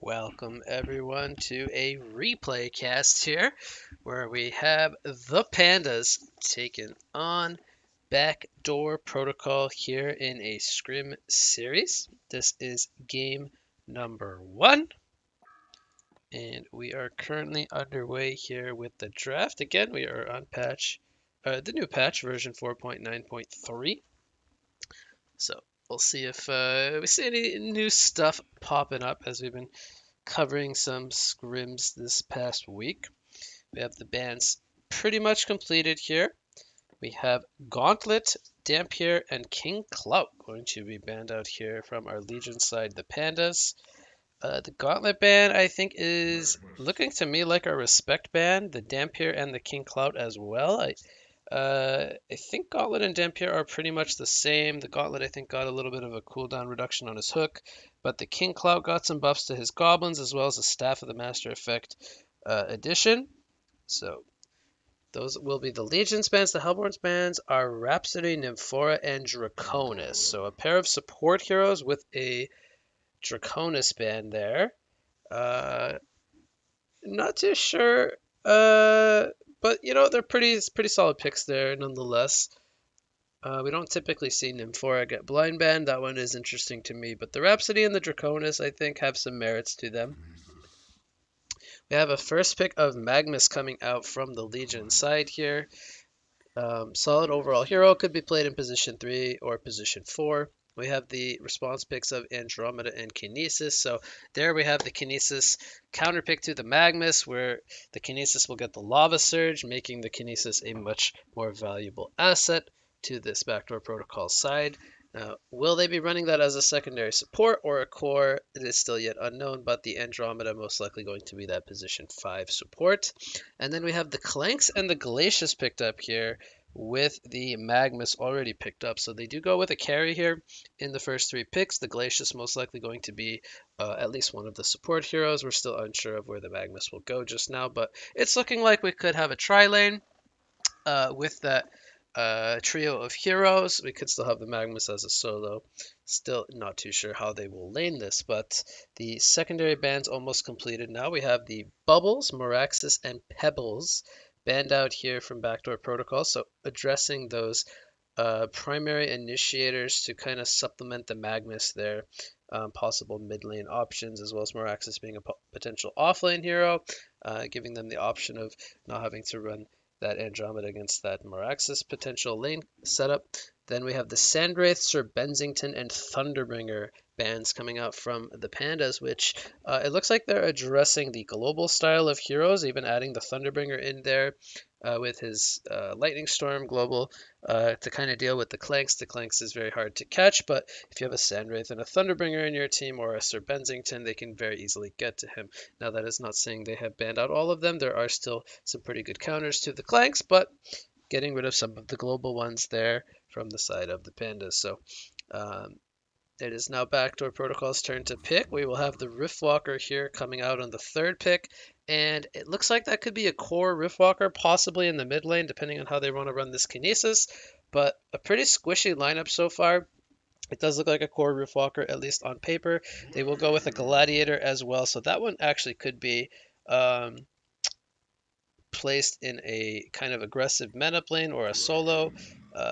Welcome everyone to a replay cast here where we have the Pandas taking on Backdoor Protocol here in a scrim series. This is game number 1 and we are currently underway here with the draft. Again, we are on the new patch version 4.9.3. So we'll see if we see any new stuff popping up as we've been covering some scrims this past week. We have the bands pretty much completed here. We have Gauntlet, Dampier, and King Clout going to be banned out here from our Legion side, the Pandas. The Gauntlet band, I think, is looking to me like our Respect band. The Dampier and the King Clout as well. I think Gauntlet and Dampier are pretty much the same. The Gauntlet, I think, got a little bit of a cooldown reduction on his hook, but the King Clout got some buffs to his goblins as well as the Staff of the Master Effect addition. So those will be the Legion's bands. The Hellborn's bands are Rhapsody, Nymphora, and Draconis. So a pair of support heroes with a Draconis band there. Not too sure. But they're pretty solid picks there nonetheless. We don't typically see Nymphora get blind banned. That one is interesting to me. But the Rhapsody and the Draconis, I think, have some merits to them. We have a first pick of Magnus coming out from the Legion side here. Solid overall hero, could be played in position 3 or position 4. We have the response picks of Andromeda and Kinesis. So there we have the Kinesis counter pick to the Magnus, where the Kinesis will get the Lava Surge, making the Kinesis a much more valuable asset to this Backdoor Protocol side. Now, will they be running that as a secondary support or a core? It is still yet unknown, but the Andromeda most likely going to be that position 5 support. And then we have the Clanks and the Glacius picked up here, with the Magnus already picked up. So they do go with a carry here in the first 3 picks. The Glacius most likely going to be at least one of the support heroes. We're still unsure of where the Magnus will go just now, but it's looking like we could have a tri-lane with that trio of heroes. We could still have the Magnus as a solo. Still not too sure how they will lane this, but the secondary bands almost completed. Now we have the Bubbles, Moraxis, and Pebbles banned out here from Backdoor Protocol, so addressing those primary initiators to kind of supplement the Magnus there. Possible mid lane options, as well as Moraxis being a potential off lane hero, giving them the option of not having to run that Andromeda against that Moraxis potential lane setup. Then we have the Sandwraith, Sir Bensington, and Thunderbringer bands coming out from the Pandas, which it looks like they're addressing the global style of heroes, even adding the Thunderbringer in there with his Lightning Storm global to kind of deal with the Clanks. The Clanks is very hard to catch, but if you have a Sandwraith and a Thunderbringer in your team or a Sir Bensington, they can very easily get to him. Now, that is not saying they have banned out all of them. There are still some pretty good counters to the Clanks, but getting rid of some of the global ones there from the side of the Pandas. So it is now Backdoor Protocol's turn to pick. We will have the Riftwalker here coming out on the 3rd pick, and it looks like that could be a core Riftwalker, possibly in the mid lane, depending on how they want to run this Kinesis, but a pretty squishy lineup so far. It does look like a core Riftwalker, at least on paper. They will go with a Gladiator as well, so that one actually could be placed in a kind of aggressive meta lane or a solo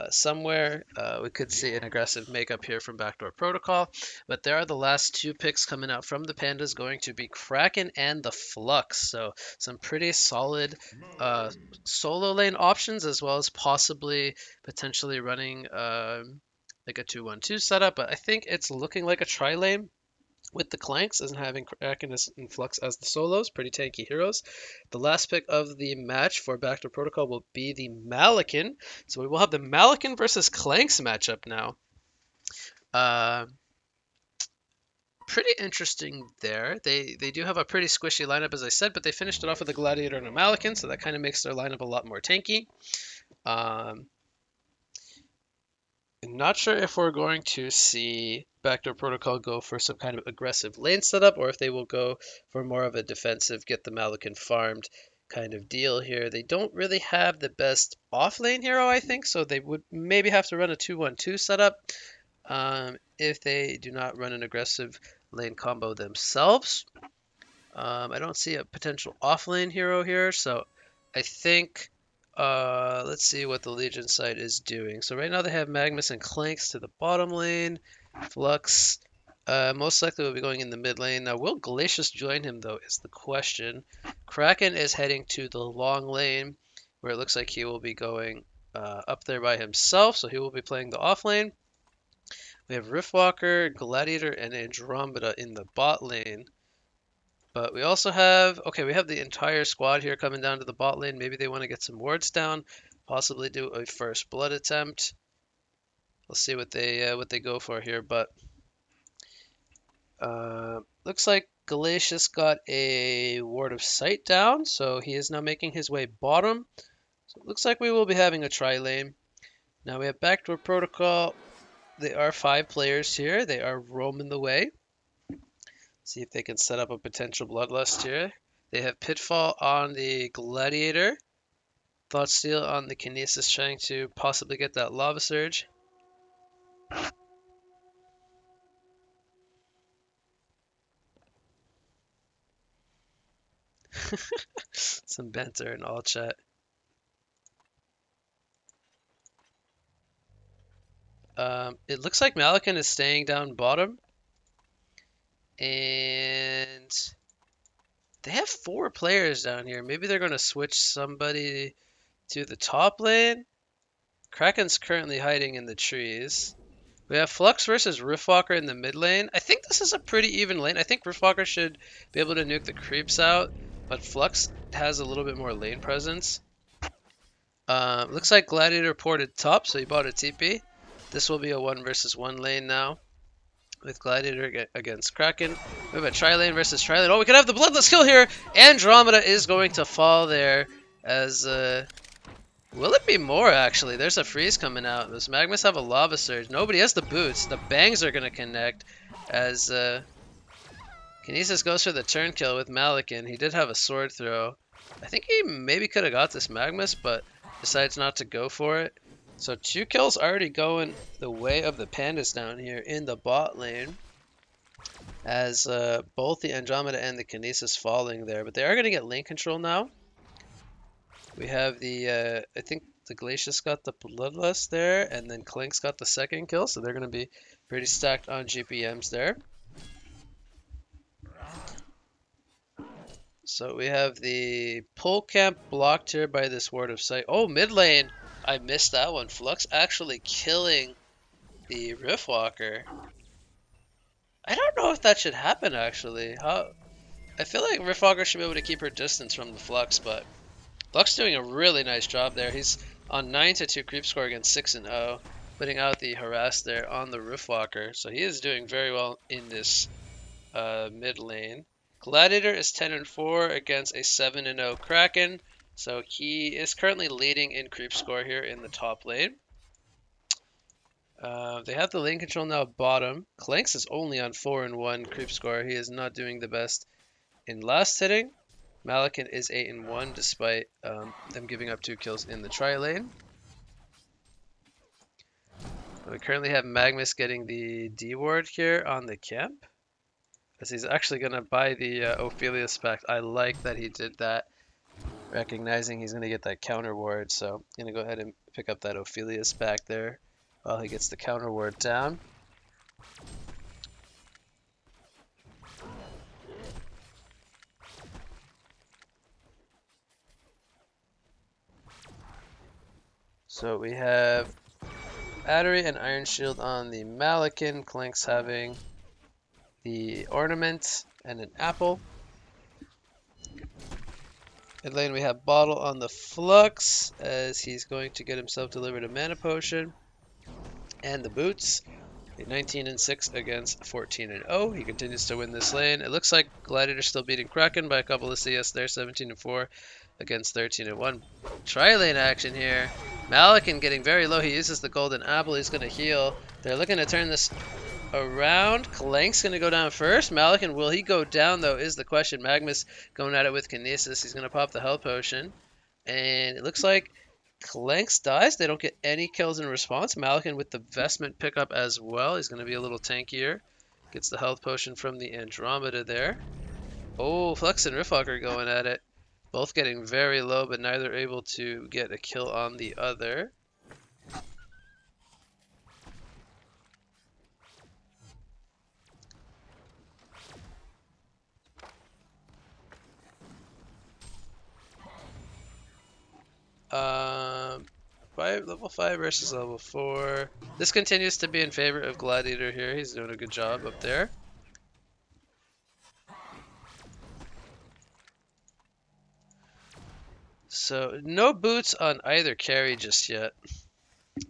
somewhere. We could see an aggressive makeup here from Backdoor Protocol, but there are the last 2 picks coming out from the Pandas, going to be Kraken and the Flux. So some pretty solid solo lane options, as well as possibly potentially running like a 2-1-2 setup, but I think it's looking like a tri-lane with the Clanks and having Kraken and Flux as the solos, pretty tanky heroes. The last pick of the match for Backdoor Protocol will be the Malikan. So we will have the Malikan versus Clanks matchup now. Pretty interesting there. They do have a pretty squishy lineup, as I said, but they finished it off with a Gladiator and a Malikan, so that kind of makes their lineup a lot more tanky. Not sure if we're going to see Backdoor Protocol go for some kind of aggressive lane setup, or if they will go for more of a defensive, get the Malikan farmed kind of deal here. They don't really have the best off-lane hero, I think, so they would maybe have to run a 2-1-2 setup if they do not run an aggressive lane combo themselves. I don't see a potential offlane hero here, so I think let's see what the Legion side is doing. So right now they have Magnus and Clanks to the bottom lane. Flux most likely will be going in the mid lane. Now, will Glacius join him, though, is the question. Kraken is heading to the long lane, where it looks like he will be going up there by himself, so he will be playing the off lane. We have Riftwalker, Gladiator, and Andromeda in the bot lane. But we also have, okay, we have the entire squad here coming down to the bot lane. Maybe they want to get some wards down, possibly do a first blood attempt. We'll see what they go for here, but looks like Glacius got a Ward of Sight down, so he is now making his way bottom. So it looks like we will be having a tri-lane. Now we have Backdoor Protocol. They are 5 players here. They are roaming the way. See if they can set up a potential Bloodlust here. They have Pitfall on the Gladiator. Thoughtsteal on the Kinesis, trying to possibly get that Lava Surge. Some banter in all chat. It looks like Malakin is staying down bottom. And they have 4 players down here. Maybe they're going to switch somebody to the top lane. Kraken's currently hiding in the trees. We have Flux versus Riftwalker in the mid lane. I think this is a pretty even lane. I think Riftwalker should be able to nuke the creeps out, but Flux has a little bit more lane presence. Looks like Gladiator ported top, so he bought a TP. This will be a 1 versus 1 lane now, with Gladiator against Kraken. We have a tri-lane versus tri-lane. Oh, we could have the Bloodless kill here! Andromeda is going to fall there as... will it be more, actually? There's a freeze coming out. Does Magnus have a Lava Surge? Nobody has the boots. The bangs are going to connect as Kinesis goes for the turn kill with Malakin. He did have a sword throw. I think he maybe could have got this Magnus, but decides not to go for it. So 2 kills already going the way of the Pandas down here in the bot lane, as both the Andromeda and the Kinesis falling there. But they are going to get lane control now. We have the, I think the Glacius got the Bloodlust there, and then Clink's got the second kill, so they're going to be pretty stacked on GPMs there. So we have the pull camp blocked here by this Ward of Sight. Oh, mid lane! I missed that one. Flux actually killing the Riftwalker. I don't know if that should happen, actually. I feel like Riftwalker should be able to keep her distance from the Flux, but Flux doing a really nice job there. He's on 9-2 creep score against 6-0, putting out the harass there on the Riftwalker. So he is doing very well in this mid lane. Gladiator is 10-4 against a 7-0 Kraken. So he is currently leading in creep score here in the top lane. They have the lane control now bottom. Clanks is only on 4-1 creep score. He is not doing the best in last hitting. Malakin is 8-1 despite them giving up 2 kills in the tri lane. We currently have Magnus getting the D ward here on the camp, as he's actually going to buy the Ophelia's Pact. I like that he did that, recognizing he's going to get that counter ward. So I'm going to go ahead and pick up that Ophelia's Pact there while he gets the counter ward down. So we have Battery and Iron Shield on the Malakin. Clank's having the Ornament and an Apple. Mid lane we have Bottle on the Flux, as he's going to get himself delivered a Mana Potion. And the Boots. 19-6 against 14-0. He continues to win this lane. It looks like Gladiator's still beating Kraken by a couple of CS there. 17-4 against 13-1. Tri-lane action here. Malakin getting very low. He uses the golden apple. He's going to heal. They're looking to turn this around. Clank's going to go down first. Malakin, will he go down, though, is the question. Magnus going at it with Kinesis. He's going to pop the health potion. And it looks like Clanks dies. They don't get any kills in response. Malakin with the Vestment pickup as well. He's going to be a little tankier. Gets the health potion from the Andromeda there. Oh, Flux and Riftwalker going at it. Both getting very low, but neither able to get a kill on the other. Level 5 versus level 4. This continues to be in favor of Gladiator here. He's doing a good job up there. So no boots on either carry just yet.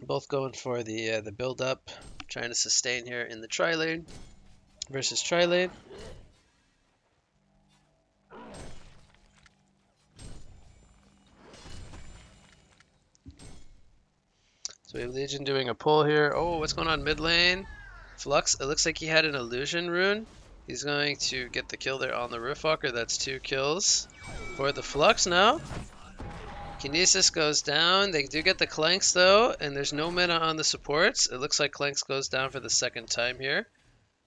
Both going for the build up, trying to sustain here in the tri lane versus tri lane. So we have Legion doing a pull here. Oh, what's going on mid lane? Flux, it looks like he had an illusion rune. He's going to get the kill there on the Riftwalker. That's 2 kills for the Flux now. Kinesis goes down. They do get the Clanks though, and there's no mana on the supports. It looks like Clanks goes down for the second time here.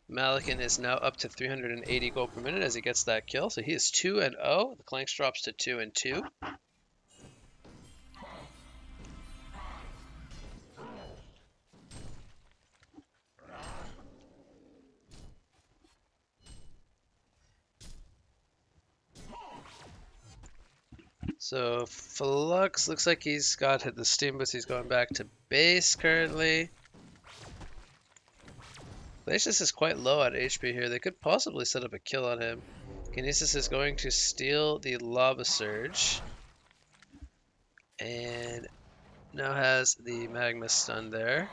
Malikan is now up to 380 gold per minute as he gets that kill. So he is 2-0. The Clanks drops to 2-2. So Flux looks like he's got the steam boost. He's going back to base currently. Glacius is quite low on HP here. They could possibly set up a kill on him. Kinesis is going to steal the Lava Surge. And now has the Magma Stun there.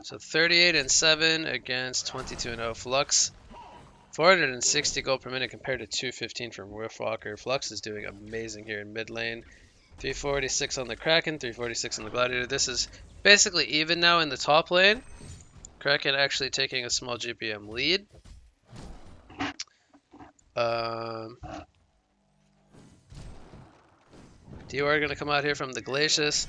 So 38-7 against 22-0 Flux. 460 gold per minute compared to 215 from Riftwalker. Flux is doing amazing here in mid lane. 346 on the Kraken, 346 on the Gladiator. This is basically even now in the top lane. Kraken actually taking a small GPM lead. Dior going to come out here from the Glacius.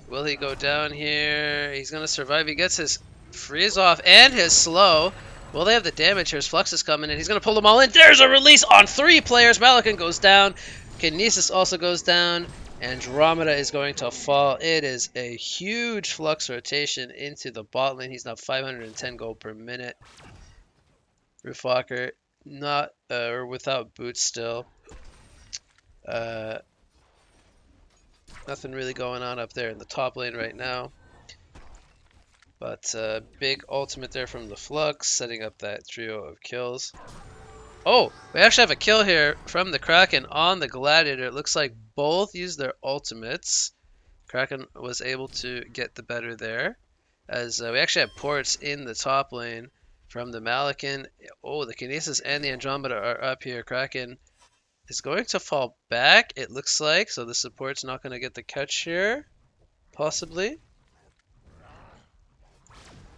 Will he go down here? He's going to survive. He gets his freeze off and his slow. Well, they have the damage here. His Flux is coming in. He's going to pull them all in. There's a release on 3 players. Malikan goes down. Kinesis also goes down. Andromeda is going to fall. It is a huge Flux rotation into the bot lane. He's now 510 gold per minute. Riftwalker not or without boots still. Nothing really going on up there in the top lane right now. But big ultimate there from the Flux, setting up that trio of kills. Oh, we actually have a kill here from the Kraken on the Gladiator. It looks like both used their ultimates. Kraken was able to get the better there. As we actually have ports in the top lane from the Malikan. Oh, the Kinesis and the Andromeda are up here. Kraken is going to fall back, it looks like. So the support's not going to get the catch here. Possibly.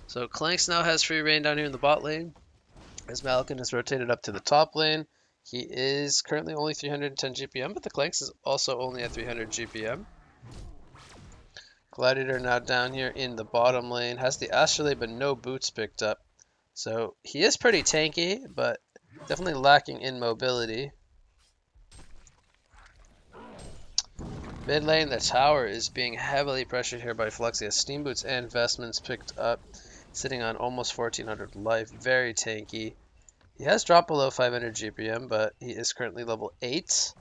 So Clanks now has free reign down here in the bot lane. As Malikan is rotated up to the top lane. He is currently only 310 GPM, but the Clanks is also only at 300 GPM. Gladiator now down here in the bottom lane. Has the Astrolabe but no boots picked up. So he is pretty tanky, but definitely lacking in mobility. Mid lane, the tower is being heavily pressured here by Flux. He has Steam Boots and Vestments picked up. Sitting on almost 1400 life. Very tanky. He has dropped below 500 GPM, but he is currently level 8.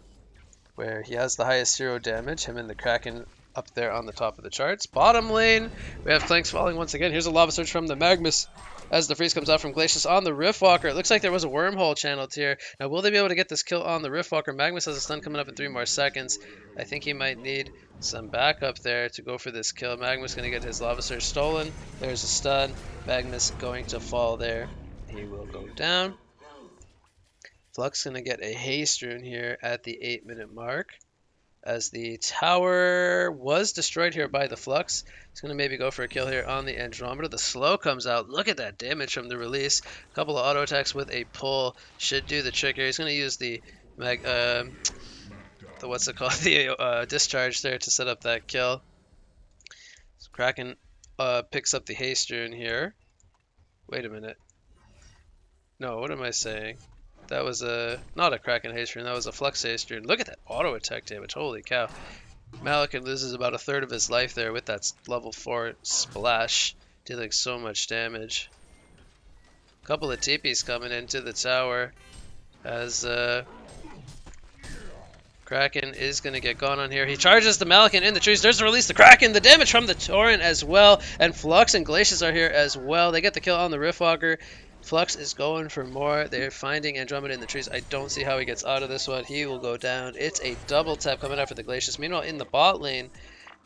Where he has the highest hero damage. Him and the Kraken up there on the top of the charts. Bottom lane, we have Clanks falling once again. Here's a Lava Surge from the Magmus as the freeze comes out from Glacius on the Riftwalker. It looks like there was a wormhole channeled here. Now, will they be able to get this kill on the Riftwalker? Magmus has a stun coming up in 3 more seconds. I think he might need some backup there to go for this kill. Magmus going to get his Lava Surge stolen. There's a stun. Magmus going to fall there. He will go down. Flux going to get a haste rune here at the 8-minute mark. As the tower was destroyed here by the Flux. He's going to maybe go for a kill here on the Andromeda. The slow comes out. Look at that damage from the release. A couple of auto attacks with a pull should do the trick here. He's going to use the what's it called? The discharge there to set up that kill. So Kraken picks up the haste rune here. Wait a minute. No, what am I saying? That was not a Kraken haste rune, that was a Flux haste rune. Look at that auto attack damage, holy cow. Malikan loses about a third of his life there with that level 4 splash, dealing so much damage. A couple of TPs coming into the tower as Kraken is going to get gone on here. He charges the Malikan in the trees. There's the release. The Kraken. The damage from the Torrent as well. And Flux and Glacius are here as well. They get the kill on the Riftwalker. Flux is going for more. They're finding Andromeda in the trees. I don't see how he gets out of this one. He will go down. It's a double tap coming out for the Glacius. Meanwhile, in the bot lane,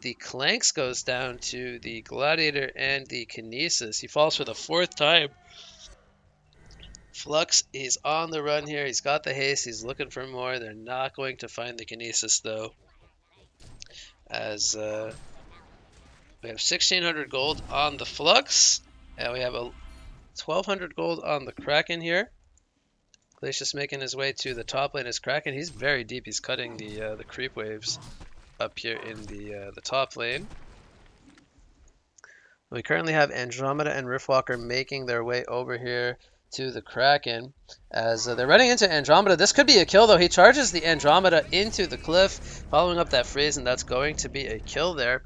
the Clanks goes down to the Gladiator and the Kinesis. He falls for the 4th time. Flux is on the run here. He's got the haste. He's looking for more. They're not going to find the Kinesis, though. As we have 1,600 gold on the Flux. And we have a 1,200 gold on the Kraken here. Glacius making his way to the top lane is Kraken. He's very deep. He's cutting the creep waves up here in the top lane. We currently have Andromeda and Riftwalker making their way over here to the Kraken as they're running into Andromeda. This could be a kill though. He charges the Andromeda into the cliff, following up that freeze, and that's going to be a kill there.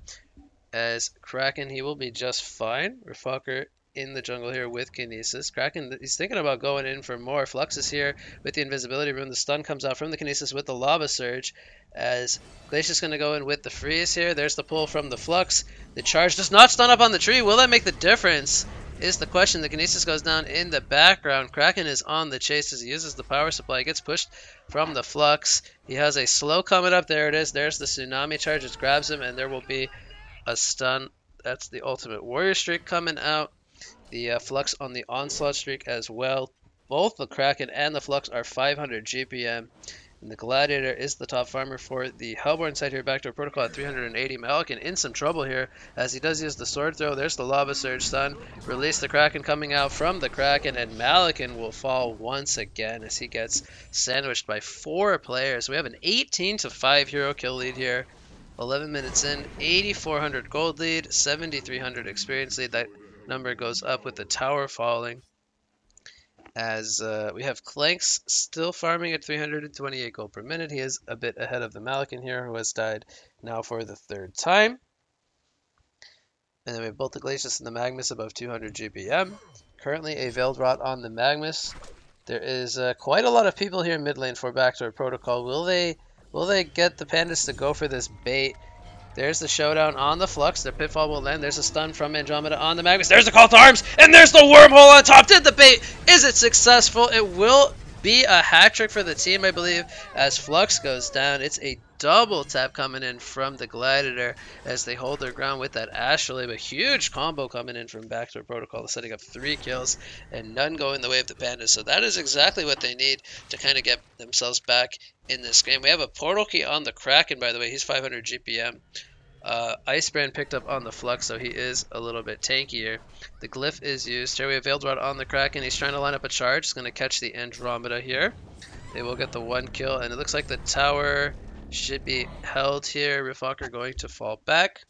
As Kraken, he will be just fine. Riftwalker in the jungle here with Kinesis. Kraken, he's thinking about going in for more. Flux is here with the invisibility rune. The stun comes out from the Kinesis with the Lava Surge. As Glacius going to go in with the freeze here. There's the pull from the Flux. The charge does not stun up on the tree. Will that make the difference? Is the question. The Kinesis goes down in the background. Kraken is on the chase as he uses the power supply. He gets pushed from the Flux. He has a slow coming up. There it is. There's the Tsunami charge. It grabs him, and there will be a stun. That's the Ultimate Warrior streak coming out. The Flux on the Onslaught streak as well. Both the Kraken and the Flux are 500 GPM. And the Gladiator is the top farmer for the Hellborn side here. Backdoor Protocol at 380. Malikan in some trouble here as he does use the sword throw. There's the Lava Surge stun. Release the Kraken coming out from the Kraken. And Malikan will fall once again as he gets sandwiched by 4 players. We have an 18-5 hero kill lead here. 11 minutes in. 8,400 gold lead. 7,300 experience lead. That number goes up with the tower falling. As we have Clanks still farming at 328 gold per minute. He is a bit ahead of the Malikan here, who has died now for the 3rd time. And then we have both the Glacius and the Magmus above 200 GPM. Currently a Veiled Rot on the Magmus. There is quite a lot of people here in mid lane for Backdoor Protocol. Will they get the Pandas to go for this bait? There's the showdown on the Flux. The Pitfall will land. There's a stun from Andromeda on the Magmus. There's the call to arms. And there's the wormhole on top. Did the bait. Is it successful? It will be a hat trick for the team, I believe, as Flux goes down. It's a double tap coming in from the Gladiator as they hold their ground with that Astrolabe. A huge combo coming in from Backdoor Protocol, setting up 3 kills and none going the way of the Pandas. So that is exactly what they need to kind of get themselves back in this game. We have a portal key on the Kraken, by the way. He's 500 GPM. Ice Brand picked up on the Flux, so he is a little bit tankier. The Glyph is used. Here we have Veiled Rod on the Kraken. He's trying to line up a charge. He's going to catch the Andromeda here. They will get the 1 kill, and it looks like the tower should be held here. Riftwalker going to fall back.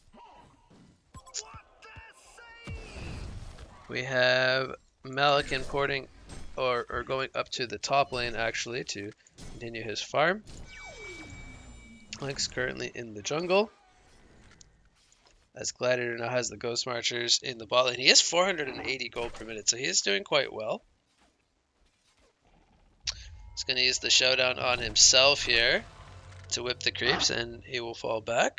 We have Malikan porting or going up to the top lane actually to continue his farm. Link's currently in the jungle. As Gladiator now has the Ghost Marchers in the bot lane. He has 480 gold per minute, so he is doing quite well. He's going to use the showdown on himself here to whip the creeps, and he will fall back.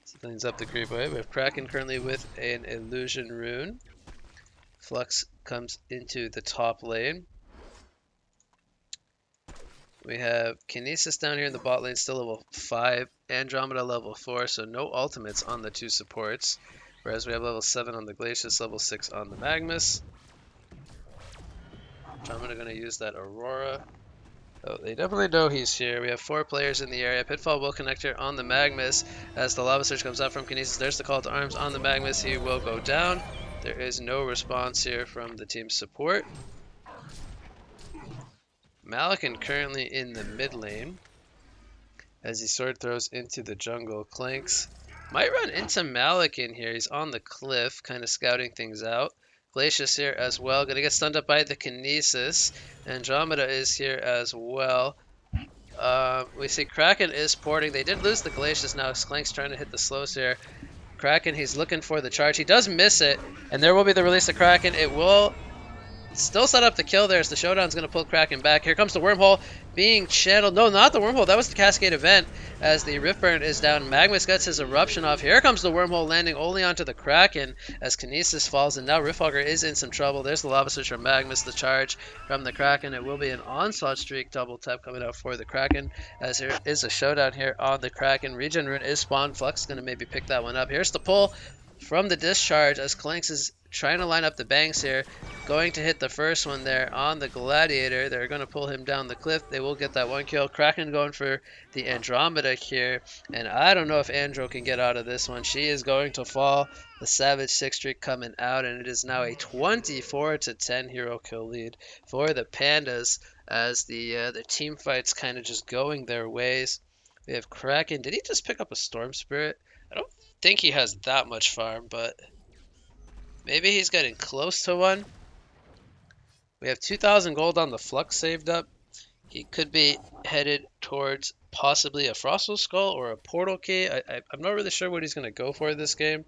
So cleans up the creep wave. We have Kraken currently with an illusion rune. Flux comes into the top lane. We have Kinesis down here in the bot lane, still level 5. Andromeda level 4, so no ultimates on the 2 supports. Whereas we have level 7 on the Glacius, level 6 on the Magmus. Andromeda going to use that Aurora. Oh, they definitely know he's here. We have 4 players in the area. Pitfall will connect here on the Magmus. As the Lava Surge comes out from Kinesis, there's the call to arms on the Magmus. He will go down. There is no response here from the team's support. Malikan currently in the mid lane as he sword throws into the jungle. Clanks might run into Malikan here. He's on the cliff, kind of scouting things out. Glacius here as well. Gonna get stunned up by the Kinesis. Andromeda is here as well. We see Kraken is porting. They did lose the Glacius now. Sklank's trying to hit the slows here. Kraken, he's looking for the charge. He does miss it, and there will be the release of Kraken. It will still set up the kill there as the Showdown's going to pull Kraken back. Here comes the Wormhole being channeled. No, not the Wormhole. That was the Cascade event as the Riftburn is down. Magnus gets his Eruption off. Here comes the Wormhole landing only onto the Kraken as Kinesis falls, and now Riftwalker is in some trouble. There's the Lava Switch from Magnus, the charge from the Kraken. It will be an Onslaught Streak double tap coming out for the Kraken as there is a Showdown here on the Kraken. Regen Rune is spawned. Flux is going to maybe pick that one up. Here's the pull from the discharge as Clanks is trying to line up the banks here. Going to hit the first one there on the Gladiator. They're going to pull him down the cliff. They will get that one kill. Kraken going for the Andromeda here. And I don't know if Andro can get out of this one. She is going to fall. The Savage 6 streak coming out. And it is now a 24-10 hero kill lead for the Pandas as the team fight's kind of just going their ways. We have Kraken. Did he just pick up a Storm Spirit? I don't think he has that much farm, but maybe he's getting close to one. We have 2,000 gold on the Flux saved up. He could be headed towards possibly a Frostal Skull or a Portal Key. I'm not really sure what he's going to go for this game.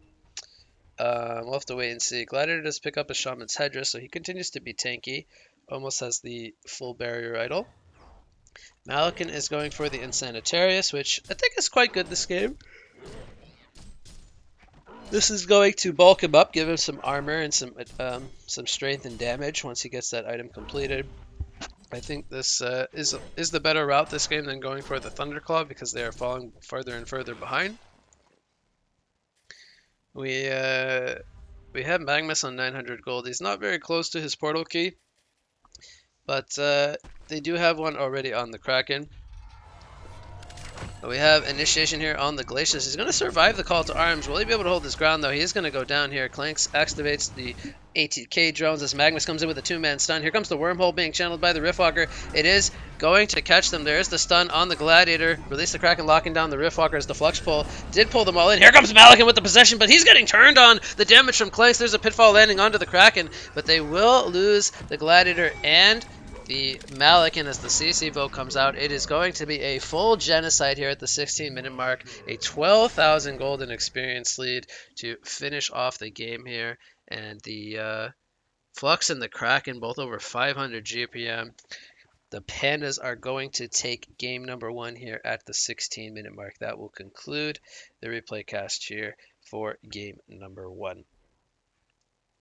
We'll have to wait and see. Gladiator does pick up a Shaman's Headdress, so he continues to be tanky. Almost has the full barrier idol. Malakin is going for the Insanitarius, which I think is quite good this game. This is going to bulk him up, give him some armor and some strength and damage once he gets that item completed. I think this is the better route this game than going for the Thunderclaw because they are falling further and further behind. We have Magnus on 900 gold. He's not very close to his Portal Key, but they do have one already on the Kraken. We have Initiation here on the Glacius. He's going to survive the call to arms. Will he be able to hold his ground, though? He is going to go down here. Clanks activates the ATK drones as Magnus comes in with a 2-man stun. Here comes the Wormhole being channeled by the Riftwalker. It is going to catch them. There's the stun on the Gladiator. Release the Kraken, locking down the Riftwalker as the Flux pull did pull them all in. Here comes Malakin with the possession, but he's getting turned on. The damage from Clanks. There's a Pitfall landing onto the Kraken, but they will lose the Gladiator and the Malakin as the CC vote comes out. It is going to be a full genocide here at the 16-minute mark. A 12,000 golden experience lead to finish off the game here. And the Flux and the Kraken both over 500 GPM. The Pandas are going to take game number 1 here at the 16-minute mark. That will conclude the replay cast here for game number 1.